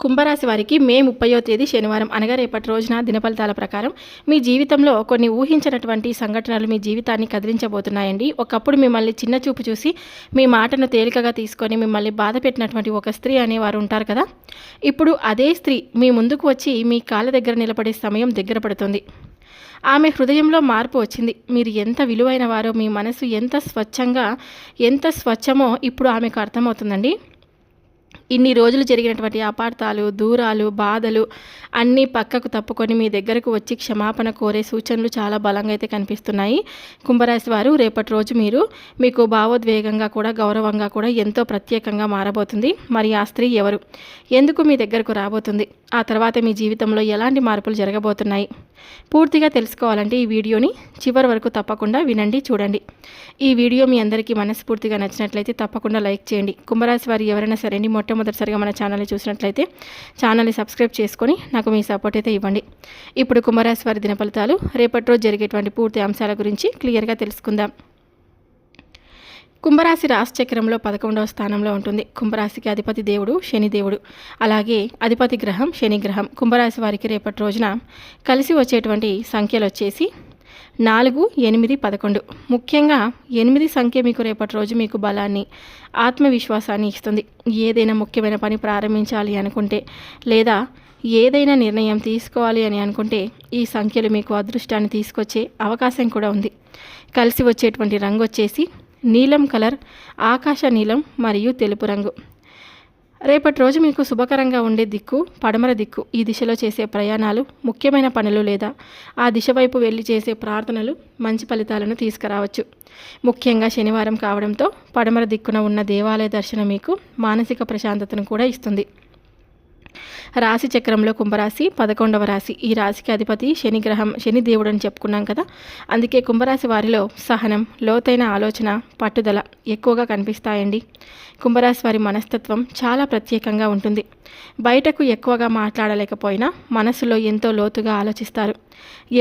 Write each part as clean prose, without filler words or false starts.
కుంభరాశి వారికి మే 30వ తేదీ శనివారం అనగా రేపటి రోజున దినఫలితాల ప్రకారం మీ జీవితంలో కొన్ని ఊహించినటువంటి సంఘటనలు మీ జీవితాన్ని కదిలించబోతున్నాయండి. ఒకప్పుడు మిమ్మల్ని చిన్న చూపు చూసి మీ మాటను తేలికగా తీసుకొని మిమ్మల్ని బాధ పెట్టినటువంటి ఒక స్త్రీ అనేవారు ఉంటారు కదా. ఇప్పుడు అదే స్త్రీ మీ ముందుకు వచ్చి మీ కాళ్ళ దగ్గర నిలబడే సమయం దగ్గర పడుతుంది. ఆమె హృదయంలో మార్పు వచ్చింది. మీరు ఎంత విలువైన వారో, మీ మనసు ఎంత స్వచ్ఛమో ఇప్పుడు ఆమెకు అర్థమవుతుందండి. ఇన్ని రోజులు జరిగినటువంటి అపార్థాలు, దూరాలు, బాధలు అన్నీ పక్కకు తప్పుకొని మీ దగ్గరకు వచ్చి క్షమాపణ కోరే సూచనలు చాలా బలంగా అయితే కనిపిస్తున్నాయి. కుంభరాశి వారు రేపటి రోజు మీకు భావోద్వేగంగా కూడా, గౌరవంగా కూడా ఎంతో ప్రత్యేకంగా మారబోతుంది. మరి ఆ స్త్రీ ఎవరు, ఎందుకు మీ దగ్గరకు రాబోతుంది, ఆ తర్వాత మీ జీవితంలో ఎలాంటి మార్పులు జరగబోతున్నాయి, పూర్తిగా తెలుసుకోవాలంటే ఈ వీడియోని చివరి వరకు తప్పకుండా వినండి, చూడండి. ఈ వీడియో మీ అందరికీ మనస్ఫూర్తిగా నచ్చినట్లయితే తప్పకుండా లైక్ చేయండి. కుంభరాశి వారు ఎవరైనా సరే మొట్టమొదటిసారిగా మన ఛానల్ని చూసినట్లయితే ఛానల్ని సబ్స్క్రైబ్ చేసుకొని నాకు మీ సపోర్ట్ అయితే ఇవ్వండి. ఇప్పుడు కుంభరాశి వారి దినఫలితాలు, రేపటి రోజు జరిగేటువంటి పూర్తి అంశాల గురించి క్లియర్గా తెలుసుకుందాం. కుంభరాశి రాశి చక్రంలో 11వ స్థానంలో ఉంటుంది. కుంభరాశికి అధిపతి దేవుడు శనిదేవుడు, అలాగే అధిపతి గ్రహం శని గ్రహం. కుంభరాశి వారికి రేపటి రోజున కలిసి వచ్చేటువంటి సంఖ్యలు వచ్చేసి 4, 8, 11. ముఖ్యంగా 8 సంఖ్య మీకు రేపటి రోజు మీకు బలాన్ని, ఆత్మవిశ్వాసాన్ని ఇస్తుంది. ఏదైనా ముఖ్యమైన పని ప్రారంభించాలి అనుకుంటే, లేదా ఏదైనా నిర్ణయం తీసుకోవాలి అని అనుకుంటే ఈ సంఖ్యలు మీకు అదృష్టాన్ని తీసుకొచ్చే అవకాశం కూడా ఉంది. కలిసి వచ్చేటువంటి రంగు వచ్చేసి నీలం కలర్, ఆకాశ నీలం మరియు తెలుపు రంగు. రేపటి రోజు మీకు శుభకరంగా ఉండే దిక్కు పడమర దిక్కు. ఈ దిశలో చేసే ప్రయాణాలు, ముఖ్యమైన పనులు లేదా ఆ దిశ వైపు వెళ్ళి చేసే ప్రార్థనలు మంచి ఫలితాలను తీసుకురావచ్చు. ముఖ్యంగా శనివారం కావడంతో పడమర దిక్కున ఉన్న దేవాలయ దర్శనం మీకు మానసిక ప్రశాంతతను కూడా ఇస్తుంది. రాశి చక్రంలో కుంభరాశి 11వ రాశి. ఈ రాశికి అధిపతి శని గ్రహం, శని దేవుడు అని చెప్పుకున్నాం కదా. అందుకే కుంభరాశి వారిలో సహనం, లోతైన ఆలోచన, పట్టుదల ఎక్కువగా కనిపిస్తాయండి. కుంభరాశి వారి మనస్తత్వం చాలా ప్రత్యేకంగా ఉంటుంది. బయటకు ఎక్కువగా మాట్లాడలేకపోయినా మనసులో ఎంతో లోతుగా ఆలోచిస్తారు.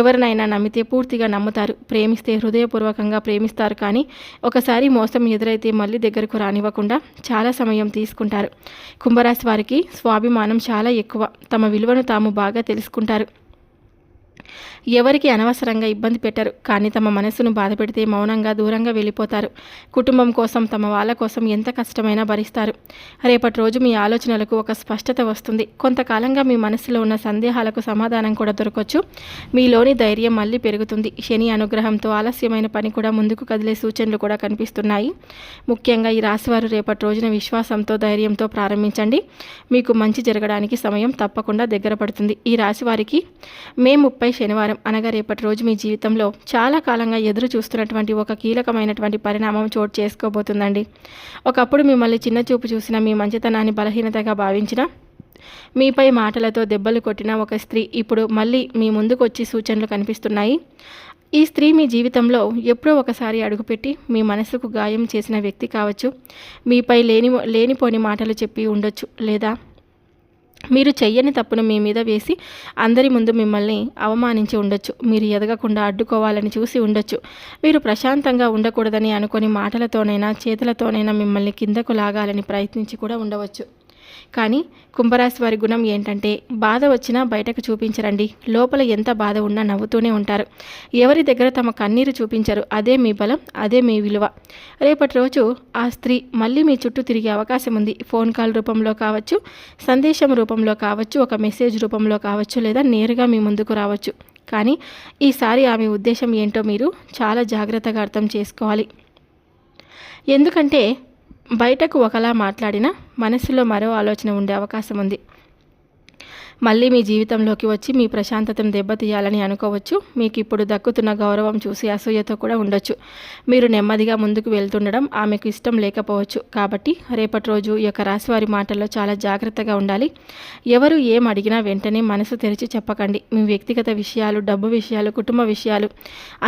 ఎవరినైనా నమ్మితే పూర్తిగా నమ్ముతారు. ప్రేమిస్తే హృదయపూర్వకంగా ప్రేమిస్తారు. కానీ ఒకసారి మోసం ఎదురైతే మళ్ళీ దగ్గరకు రానివ్వకుండా చాలా సమయం తీసుకుంటారు. కుంభరాశి వారికి స్వాభిమానం చాలా ఎక్కువ. తమ విలువను తాము బాగా తెలుసుకుంటారు. ఎవరికి అనవసరంగా ఇబ్బంది పెట్టరు. కానీ తమ మనసును బాధ పెడితే మౌనంగా దూరంగా వెళ్ళిపోతారు. కుటుంబం కోసం, తమ వాళ్ళ కోసం ఎంత కష్టమైనా భరిస్తారు. రేపటి రోజు మీ ఆలోచనలకు ఒక స్పష్టత వస్తుంది. కొంతకాలంగా మీ మనసులో ఉన్న సందేహాలకు సమాధానం కూడా దొరకవచ్చు. మీలోని ధైర్యం మళ్ళీ పెరుగుతుంది. శని అనుగ్రహంతో ఆలస్యమైన పని కూడా ముందుకు కదిలే సూచనలు కూడా కనిపిస్తున్నాయి. ముఖ్యంగా ఈ రాశివారు రేపటి రోజున విశ్వాసంతో, ధైర్యంతో ప్రారంభించండి. మీకు మంచి జరగడానికి సమయం తప్పకుండా దగ్గర పడుతుంది. ఈ రాశి వారికి మే 30 శనివారం అనగా రేపటి రోజు మీ జీవితంలో చాలా కాలంగా ఎదురు చూస్తున్నటువంటి ఒక కీలకమైనటువంటి పరిణామం చోటు చేసుకోబోతుందండి. ఒకప్పుడు మిమ్మల్ని చిన్న చూపు చూసిన, మీ మంచితనాన్ని బలహీనతగా భావించిన, మీపై మాటలతో దెబ్బలు కొట్టిన ఒక స్త్రీ ఇప్పుడు మళ్ళీ మీ ముందుకు వచ్చి సూచనలు కనిపిస్తున్నాయి. ఈ స్త్రీ మీ జీవితంలో ఎప్పుడో ఒకసారి అడుగుపెట్టి మీ మనసుకు గాయం చేసిన వ్యక్తి కావచ్చు. మీపై లేనిపోని మాటలు చెప్పి ఉండొచ్చు, లేదా మీరు చెయ్యని తప్పును మీ మీద వేసి అందరి ముందు మిమ్మల్ని అవమానించి ఉండొచ్చు. మీరు ఎదగకుండా అడ్డుకోవాలని చూసి ఉండొచ్చు. మీరు ప్రశాంతంగా ఉండకూడదని అనుకొని మాటలతోనైనా చేతులతోనైనా మిమ్మల్ని కిందకు లాగాలని ప్రయత్నించి కూడా ఉండవచ్చు. కానీ కుంభరాశి వారి గుణం ఏంటంటే, బాధ వచ్చినా బయటకు చూపించరండి. లోపల ఎంత బాధ ఉన్నా నవ్వుతూనే ఉంటారు. ఎవరి దగ్గర తమ కన్నీరు చూపించరు. అదే మీ బలం, అదే మీ విలువ. రేపటి రోజు ఆ స్త్రీ మళ్ళీ మీ చుట్టూ తిరిగే అవకాశం ఉంది. ఫోన్ కాల్ రూపంలో కావచ్చు, సందేశం రూపంలో కావచ్చు, ఒక మెసేజ్ రూపంలో కావచ్చు, లేదా నేరుగా మీ ముందుకు రావచ్చు. కానీ ఈసారి ఆమె ఉద్దేశం ఏంటో మీరు చాలా జాగ్రత్తగా అర్థం చేసుకోవాలి. ఎందుకంటే బయటకు ఒకలా మాట్లాడినా మనసులో మరో ఆలోచన ఉండే అవకాశం ఉంది. మళ్ళీ మీ జీవితంలోకి వచ్చి మీ ప్రశాంతతను దెబ్బతీయాలని అనుకోవచ్చు. మీకు ఇప్పుడు దక్కుతున్న గౌరవం చూసి అసూయతో కూడా ఉండొచ్చు. మీరు నెమ్మదిగా ముందుకు వెళ్తుండడం ఆమెకు ఇష్టం లేకపోవచ్చు. కాబట్టి రేపటి రోజు ఈ యొక్క రాశివారి మాటల్లో చాలా జాగ్రత్తగా ఉండాలి. ఎవరు ఏం అడిగినా వెంటనే మనసు తెరిచి చెప్పకండి. మీ వ్యక్తిగత విషయాలు, డబ్బు విషయాలు, కుటుంబ విషయాలు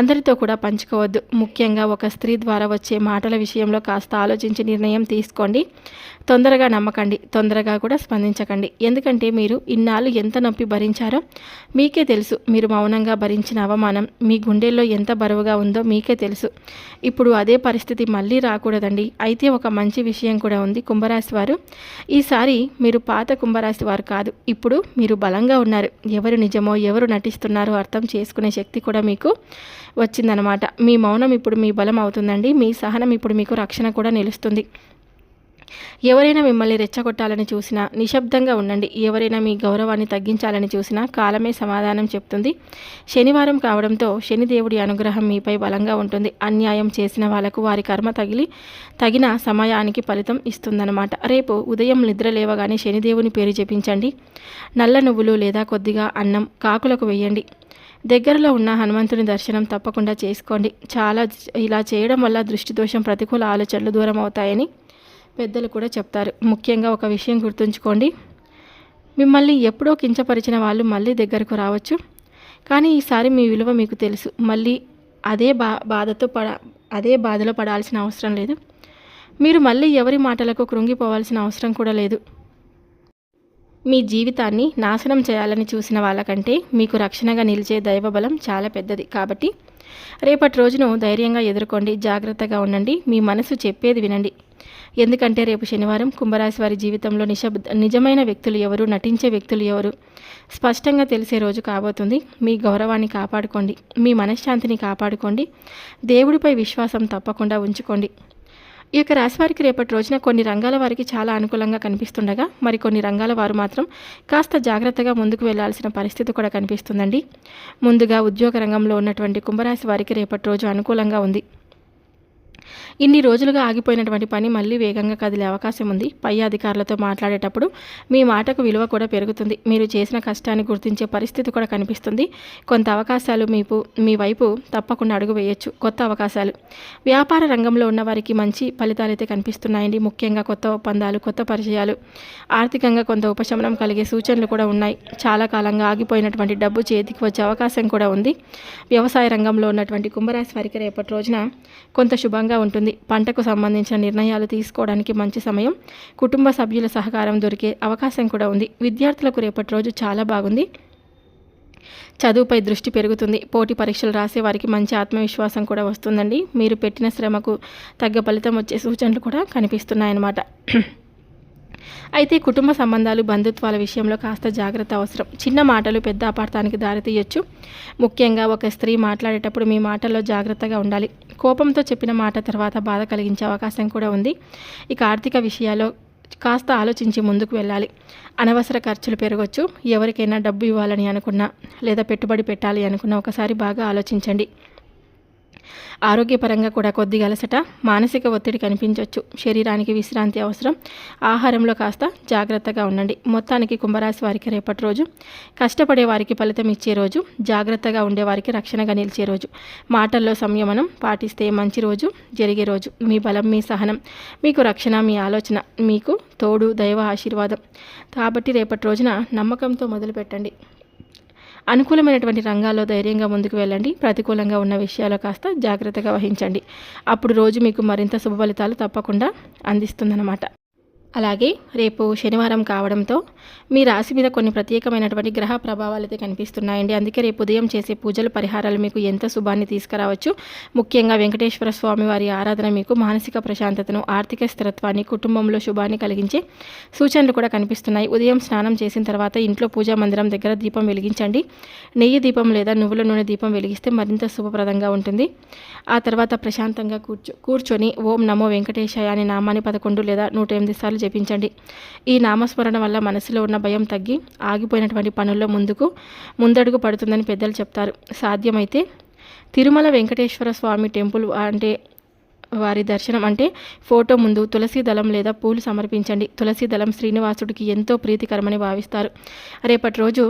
అందరితో కూడా పంచుకోవద్దు. ముఖ్యంగా ఒక స్త్రీ ద్వారా వచ్చే మాటల విషయంలో కాస్త ఆలోచించి నిర్ణయం తీసుకోండి. తొందరగా నమ్మకండి, తొందరగా కూడా స్పందించకండి. ఎందుకంటే మీరు ఇన్నాళ్ళు ఇన్నాళ్ళు ఎంత నొప్పి భరించారో మీకే తెలుసు. మీరు మౌనంగా భరించిన అవమానం మీ గుండెల్లో ఎంత బరువుగా ఉందో మీకే తెలుసు. ఇప్పుడు అదే పరిస్థితి మళ్ళీ రాకూడదండి. అయితే ఒక మంచి విషయం కూడా ఉంది కుంభరాశి వారు. ఈసారి మీరు పాత కుంభరాశి వారు కాదు. ఇప్పుడు మీరు బలంగా ఉన్నారు. ఎవరు నిజమో ఎవరు నటిస్తున్నారో అర్థం చేసుకునే శక్తి కూడా మీకు వచ్చిందనమాట. మీ మౌనం ఇప్పుడు మీ బలం అవుతుందండి. మీ సహనం ఇప్పుడు మీకు రక్షణ కూడా నిలుస్తుంది. ఎవరైనా మిమ్మల్ని రెచ్చగొట్టాలని చూసినా నిశ్శబ్దంగా ఉండండి. ఎవరైనా మీ గౌరవాన్ని తగ్గించాలని చూసినా కాలమే సమాధానం చెప్తుంది. శనివారం కావడంతో శనిదేవుడి అనుగ్రహం మీపై బలంగా ఉంటుంది. అన్యాయం చేసిన వాళ్లకు వారి కర్మ తగిన సమయానికి ఫలితం ఇస్తుందన్నమాట. రేపు ఉదయం నిద్ర లేవగానే శనిదేవుని పేరు జపించండి. నల్ల నువ్వులు లేదా కొద్దిగా అన్నం కాకులకు వేయండి. దగ్గరలో ఉన్న హనుమంతుని దర్శనం తప్పకుండా చేసుకోండి. ఇలా చేయడం వల్ల దృష్టి దోషం, ప్రతికూల ఆలోచనలు దూరం అవుతాయని పెద్దలు కూడా చెప్తారు. ముఖ్యంగా ఒక విషయం గుర్తుంచుకోండి, మిమ్మల్ని ఎప్పుడో కించపరిచిన వాళ్ళు మళ్ళీ దగ్గరకు రావచ్చు. కానీ ఈసారి మీ విలువ మీకు తెలుసు. మళ్ళీ అదే బాధలో పడాల్సిన అవసరం లేదు. మీరు మళ్ళీ ఎవరి మాటలకు కృంగిపోవాల్సిన అవసరం కూడా లేదు. మీ జీవితాన్ని నాశనం చేయాలని చూసిన వాళ్ళకంటే మీకు రక్షణగా నిలిచే దైవబలం చాలా పెద్దది. కాబట్టి రేపటి రోజును ధైర్యంగా ఎదుర్కోండి. జాగ్రత్తగా ఉండండి. మీ మనసు చెప్పేది వినండి. ఎందుకంటే రేపు శనివారం కుంభరాశి వారి జీవితంలో నిజమైన వ్యక్తులు ఎవరు, నటించే వ్యక్తులు ఎవరు స్పష్టంగా తెలిసే రోజు కాబోతుంది. మీ గౌరవాన్ని కాపాడుకోండి. మీ మనశ్శాంతిని కాపాడుకోండి. దేవుడిపై విశ్వాసం తప్పకుండా ఉంచుకోండి. ఈ యొక్క రాశివారికి రేపటి రోజున కొన్ని రంగాల వారికి చాలా అనుకూలంగా కనిపిస్తుండగా మరికొన్ని రంగాల వారు మాత్రం కాస్త జాగ్రత్తగా ముందుకు వెళ్లాల్సిన పరిస్థితి కూడా కనిపిస్తుందండి. ముందుగా ఉద్యోగ రంగంలో ఉన్నటువంటి కుంభరాశి వారికి రేపటి రోజు అనుకూలంగా ఉంది. ఇన్ని రోజులుగా ఆగిపోయినటువంటి పని మళ్ళీ వేగంగా కదిలే అవకాశం ఉంది. పై అధికారులతో మాట్లాడేటప్పుడు మీ మాటకు విలువ కూడా పెరుగుతుంది. మీరు చేసిన కష్టాన్ని గుర్తించే పరిస్థితి కూడా కనిపిస్తుంది. కొంత అవకాశాలు మీ వైపు తప్పకుండా అడుగు వేయొచ్చు. కొత్త అవకాశాలు వ్యాపార రంగంలో ఉన్న వారికి మంచి ఫలితాలు అయితే కనిపిస్తున్నాయండి. ముఖ్యంగా కొత్త ఒప్పందాలు, కొత్త పరిచయాలు, ఆర్థికంగా కొంత ఉపశమనం కలిగే సూచనలు కూడా ఉన్నాయి. చాలా కాలంగా ఆగిపోయినటువంటి డబ్బు చేతికి వచ్చే అవకాశం కూడా ఉంది. వ్యవసాయ రంగంలో ఉన్నటువంటి కుంభరాశి వారికి రేపటి రోజున కొంత శుభంగా ఉంటుంది. పంటకు సంబంధించిన నిర్ణయాలు తీసుకోవడానికి మంచి సమయం. కుటుంబ సభ్యుల సహకారం దొరికే అవకాశం కూడా ఉంది. విద్యార్థులకు రేపటి రోజు చాలా బాగుంది. చదువుపై దృష్టి పెరుగుతుంది. పోటీ పరీక్షలు రాసే వారికి మంచి ఆత్మవిశ్వాసం కూడా వస్తుందండి. మీరు పెట్టిన శ్రమకు తగ్గ ఫలితం వచ్చే సూచనలు కూడా కనిపిస్తున్నాయన్నమాట. అయితే కుటుంబ సంబంధాలు, బంధుత్వాల విషయంలో కాస్త జాగ్రత్త అవసరం. చిన్న మాటలు పెద్ద అపార్థానికి దారితీయొచ్చు. ముఖ్యంగా ఒక స్త్రీ మాట్లాడేటప్పుడు మీ మాటల్లో జాగ్రత్తగా ఉండాలి. కోపంతో చెప్పిన మాట తర్వాత బాధ కలిగించే అవకాశం కూడా ఉంది. ఇక ఆర్థిక విషయాల్లో కాస్త ఆలోచించి ముందుకు వెళ్ళాలి. అనవసర ఖర్చులు పెరగవచ్చు. ఎవరికైనా డబ్బు ఇవ్వాలని అనుకున్నా లేదా పెట్టుబడి పెట్టాలి అనుకున్నా ఒకసారి బాగా ఆలోచించండి. ఆరోగ్యపరంగా కూడా కొద్దిగా అలసట, మానసిక ఒత్తిడి కనిపించవచ్చు. శరీరానికి విశ్రాంతి అవసరం. ఆహారంలో కాస్త జాగ్రత్తగా ఉండండి. మొత్తానికి కుంభరాశి వారికి రేపటి రోజు కష్టపడే వారికి ఫలితం ఇచ్చే రోజు, జాగ్రత్తగా ఉండేవారికి రక్షణగా నిలిచే రోజు. మాటల్లో సంయమనం పాటిస్తే మంచి రోజు జరిగే రోజు. మీ బలం, మీ సహనం మీకు రక్షణ, మీ ఆలోచన మీకు తోడు, దైవ ఆశీర్వాదం. కాబట్టి రేపటి రోజున నమ్మకంతో మొదలుపెట్టండి. అనుకూలమైనటువంటి రంగాల్లో ధైర్యంగా ముందుకు వెళ్ళండి. ప్రతికూలంగా ఉన్న విషయాల్లో కాస్త జాగ్రత్తగా వహించండి. అప్పుడు రోజు మీకు మరింత శుభ ఫలితాలు తప్పకుండా అందిస్తుందన్నమాట. అలాగే రేపు శనివారం కావడంతో మీ రాశి మీద కొన్ని ప్రత్యేకమైనటువంటి గ్రహ ప్రభావాలు అయితే కనిపిస్తున్నాయండి. అందుకే రేపు ఉదయం చేసే పూజలు, పరిహారాలు మీకు ఎంత శుభాన్ని తీసుకురావచ్చు. ముఖ్యంగా వెంకటేశ్వర స్వామి వారి ఆరాధన మీకు మానసిక ప్రశాంతతను, ఆర్థిక స్థిరత్వాన్ని, కుటుంబంలో శుభాన్ని కలిగించే సూచనలు కూడా కనిపిస్తున్నాయి. ఉదయం స్నానం చేసిన తర్వాత ఇంట్లో పూజా మందిరం దగ్గర దీపం వెలిగించండి. నెయ్యి దీపం లేదా నువ్వుల నూనె దీపం వెలిగిస్తే మరింత శుభప్రదంగా ఉంటుంది. ఆ తర్వాత ప్రశాంతంగా కూర్చొని ఓం నమో వెంకటేశాయ అనే నామాన్ని 11 లేదా 108 సార్లు జపించండి. ఈ నామస్మరణ వల్ల మనసులో ఉన్న భయం తగ్గి ఆగిపోయినటువంటి పనుల్లో ముందడుగు పడుతుందని పెద్దలు చెప్తారు. సాధ్యమైతే తిరుమల వెంకటేశ్వర స్వామి టెంపుల్ అంటే వారి దర్శనం అంటే ఫోటో ముందు తులసి దళం లేదా పూలు సమర్పించండి. తులసి దళం శ్రీనివాసుడికి ఎంతో ప్రీతికరమని భావిస్తారు. రేపటి రోజు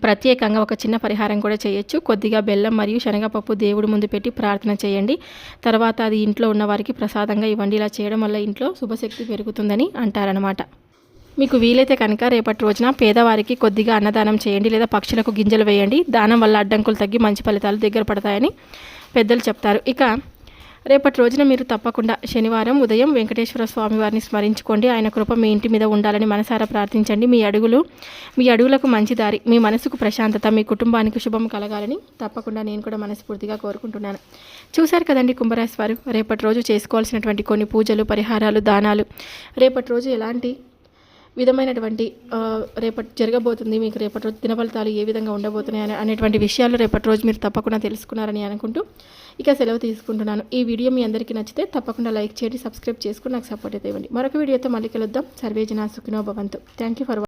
ప్రత్యేకంగా ఒక చిన్న పరిహారం కూడా చేయొచ్చు. కొద్దిగా బెల్లం మరియు శనగపప్పు దేవుడి ముందు పెట్టి ప్రార్థన చేయండి. తర్వాత అది ఇంట్లో ఉన్న వారికి ప్రసాదంగా ఇవ్వండి. ఇలా చేయడం వల్ల ఇంట్లో శుభశక్తి పెరుగుతుందని అంటారనమాట. మీకు వీలైతే కనుక రేపటి రోజున పేదవారికి కొద్దిగా అన్నదానం చేయండి లేదా పక్షులకు గింజలు వేయండి. దానం వల్ల అడ్డంకులు తగ్గి మంచి ఫలితాలు దగ్గర పడతాయని పెద్దలు చెప్తారు. ఇక రేపటి రోజున మీరు తప్పకుండా శనివారం ఉదయం వెంకటేశ్వర స్వామి వారిని స్మరించుకోండి. ఆయన కృప మీ ఇంటి మీద ఉండాలని మనసారా ప్రార్థించండి. మీ అడుగులకు మంచి దారి, మీ మనసుకు ప్రశాంతత, మీ కుటుంబానికి శుభం కలగాలని తప్పకుండా నేను కూడా మనస్ఫూర్తిగా కోరుకుంటున్నాను. చూశారు కదండి కుంభరాశి వారు, రేపటి రోజు చేసుకోవాల్సినటువంటి కొన్ని పూజలు, పరిహారాలు, దానాలు, రేపటి రోజు ఎలాంటి విధమైనటువంటి రేపటి జరగబోతుంది, మీకు రేపటి రోజు దినఫలితాలు ఏ విధంగా ఉండబోతున్నాయి అనేటువంటి విషయాలు రేపటి రోజు మీరు తప్పకుండా తెలుసుకున్నారని అనుకుంటూ ఇక సెలవు తీసుకుంటున్నాను. ఈ వీడియో మీ అందరికీ నచ్చితే తప్పకుండా లైక్ చేయండి, సబ్స్క్రైబ్ చేసుకుని నాకు సపోర్ట్ అయితే ఇవ్వండి. మరొక వీడియోతో మళ్ళీ కలుద్దాం. సర్వే జనా సుఖినో భవంతు. Thank you for